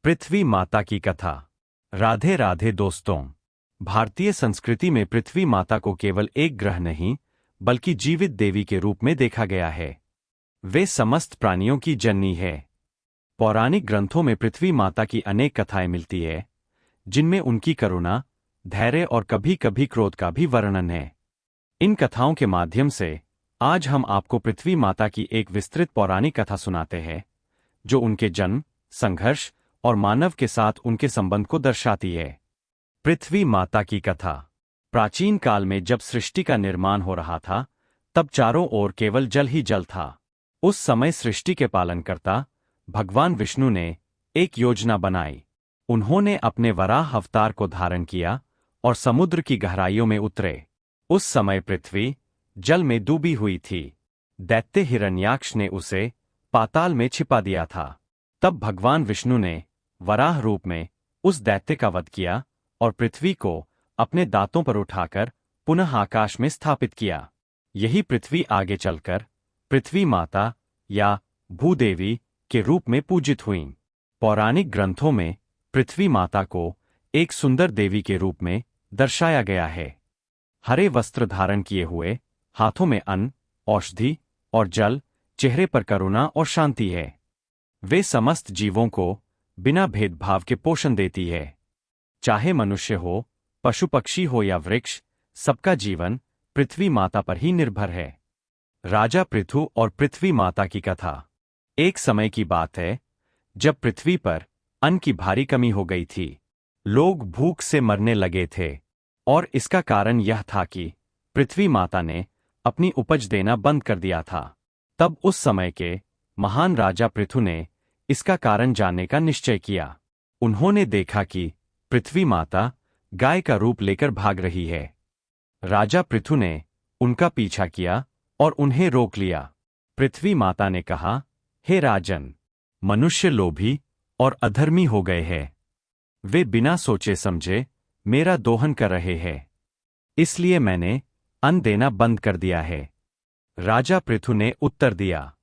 पृथ्वी माता की कथा। राधे राधे दोस्तों। भारतीय संस्कृति में पृथ्वी माता को केवल एक ग्रह नहीं बल्कि जीवित देवी के रूप में देखा गया है। वे समस्त प्राणियों की जननी है। पौराणिक ग्रंथों में पृथ्वी माता की अनेक कथाएं मिलती है, जिनमें उनकी करुणा, धैर्य और कभी कभी क्रोध का भी वर्णन है। इन कथाओं के माध्यम से आज हम आपको पृथ्वी माता की एक विस्तृत पौराणिक कथा सुनाते हैं, जो उनके जन्म, संघर्ष और मानव के साथ उनके संबंध को दर्शाती है। पृथ्वी माता की कथा। प्राचीन काल में जब सृष्टि का निर्माण हो रहा था, तब चारों ओर केवल जल ही जल था। उस समय सृष्टि के पालनकर्ता भगवान विष्णु ने एक योजना बनाई। उन्होंने अपने वराह अवतार को धारण किया और समुद्र की गहराइयों में उतरे। उस समय पृथ्वी जल में डूबी हुई थी। दैत्य हिरण्याक्ष ने उसे पाताल में छिपा दिया था। तब भगवान विष्णु ने वराह रूप में उस दैत्य का वध किया और पृथ्वी को अपने दांतों पर उठाकर पुनः आकाश में स्थापित किया। यही पृथ्वी आगे चलकर पृथ्वी माता या भूदेवी के रूप में पूजित हुई। पौराणिक ग्रंथों में पृथ्वी माता को एक सुंदर देवी के रूप में दर्शाया गया है। हरे वस्त्र धारण किए हुए, हाथों में अन्न, औषधि और जल, चेहरे पर करुणा और शांति है। वे समस्त जीवों को बिना भेदभाव के पोषण देती है। चाहे मनुष्य हो, पशु पक्षी हो या वृक्ष, सबका जीवन पृथ्वी माता पर ही निर्भर है। राजा पृथु और पृथ्वी माता की कथा। एक समय की बात है जब पृथ्वी पर अन्न की भारी कमी हो गई थी। लोग भूख से मरने लगे थे और इसका कारण यह था कि पृथ्वी माता ने अपनी उपज देना बंद कर दिया था। तब उस समय के महान राजा पृथु ने इसका कारण जानने का निश्चय किया। उन्होंने देखा कि पृथ्वी माता गाय का रूप लेकर भाग रही है। राजा पृथु ने उनका पीछा किया और उन्हें रोक लिया। पृथ्वी माता ने कहा, हे राजन, मनुष्य लोभी और अधर्मी हो गए हैं। वे बिना सोचे समझे मेरा दोहन कर रहे हैं, इसलिए मैंने अन्न देना बंद कर दिया है। राजा पृथु ने उत्तर दिया,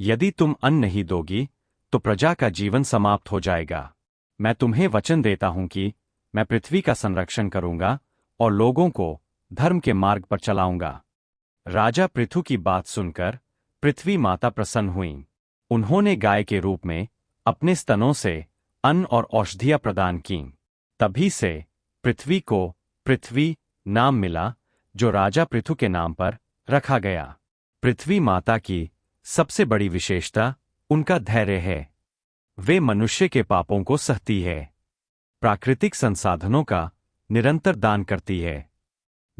यदि तुम अन्न नहीं दोगी तो प्रजा का जीवन समाप्त हो जाएगा। मैं तुम्हें वचन देता हूं कि मैं पृथ्वी का संरक्षण करूंगा और लोगों को धर्म के मार्ग पर चलाऊंगा। राजा पृथु की बात सुनकर पृथ्वी माता प्रसन्न हुईं। उन्होंने गाय के रूप में अपने स्तनों से अन्न और औषधियां प्रदान कीं। तभी से पृथ्वी को पृथ्वी नाम मिला, जो राजा पृथु के नाम पर रखा गया। पृथ्वी माता की सबसे बड़ी विशेषता उनका धैर्य है। वे मनुष्य के पापों को सहती है, प्राकृतिक संसाधनों का निरंतर दान करती है,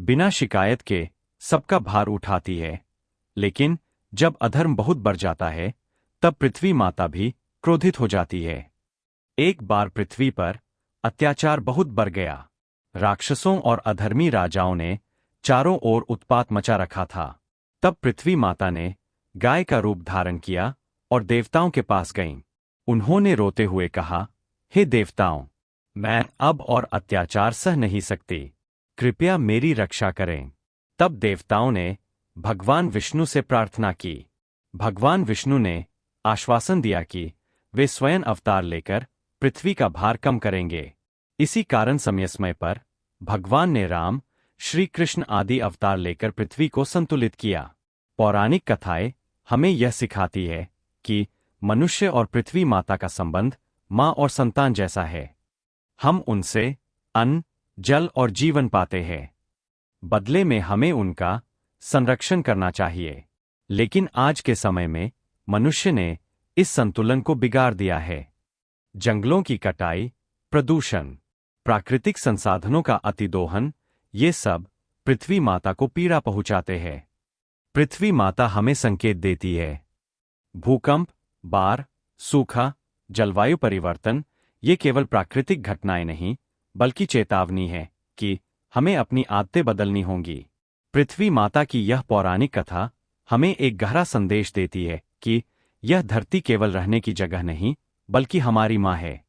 बिना शिकायत के सबका भार उठाती है। लेकिन जब अधर्म बहुत बढ़ जाता है, तब पृथ्वी माता भी क्रोधित हो जाती है। एक बार पृथ्वी पर अत्याचार बहुत बढ़ गया। राक्षसों और अधर्मी राजाओं ने चारों ओर उत्पात मचा रखा था। तब पृथ्वी माता ने गाय का रूप धारण किया और देवताओं के पास गईं। उन्होंने रोते हुए कहा, हे देवताओं, मैं अब और अत्याचार सह नहीं सकती, कृपया मेरी रक्षा करें। तब देवताओं ने भगवान विष्णु से प्रार्थना की। भगवान विष्णु ने आश्वासन दिया कि वे स्वयं अवतार लेकर पृथ्वी का भार कम करेंगे। इसी कारण समय पर भगवान ने राम, श्री कृष्ण आदि अवतार लेकर पृथ्वी को संतुलित किया। पौराणिक कथाएं हमें यह सिखाती है कि मनुष्य और पृथ्वी माता का संबंध माँ और संतान जैसा है। हम उनसे अन्न, जल और जीवन पाते हैं। बदले में हमें उनका संरक्षण करना चाहिए। लेकिन आज के समय में मनुष्य ने इस संतुलन को बिगाड़ दिया है। जंगलों की कटाई, प्रदूषण, प्राकृतिक संसाधनों का अतिदोहन, ये सब पृथ्वी माता को पीड़ा पहुंचाते हैं। पृथ्वी माता हमें संकेत देती है। भूकंप, बाढ़, सूखा, जलवायु परिवर्तन, ये केवल प्राकृतिक घटनाएं नहीं बल्कि चेतावनी है कि हमें अपनी आदतें बदलनी होंगी। पृथ्वी माता की यह पौराणिक कथा हमें एक गहरा संदेश देती है कि यह धरती केवल रहने की जगह नहीं बल्कि हमारी माँ है।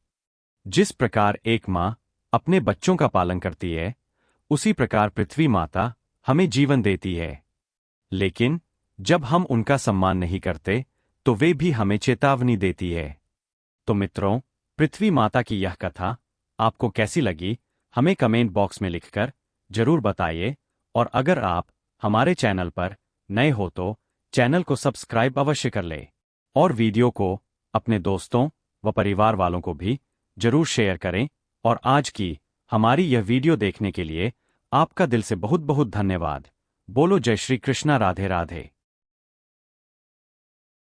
जिस प्रकार एक माँ अपने बच्चों का पालन करती है, उसी प्रकार पृथ्वी माता हमें जीवन देती है। लेकिन जब हम उनका सम्मान नहीं करते, तो वे भी हमें चेतावनी देती है। तो मित्रों, पृथ्वी माता की यह कथा आपको कैसी लगी, हमें कमेंट बॉक्स में लिखकर जरूर बताइए। और अगर आप हमारे चैनल पर नए हो तो चैनल को सब्सक्राइब अवश्य कर ले और वीडियो को अपने दोस्तों व परिवार वालों को भी जरूर शेयर करें। और आज की हमारी यह वीडियो देखने के लिए आपका दिल से बहुत बहुत धन्यवाद। बोलो जय श्री कृष्णा, राधे राधे।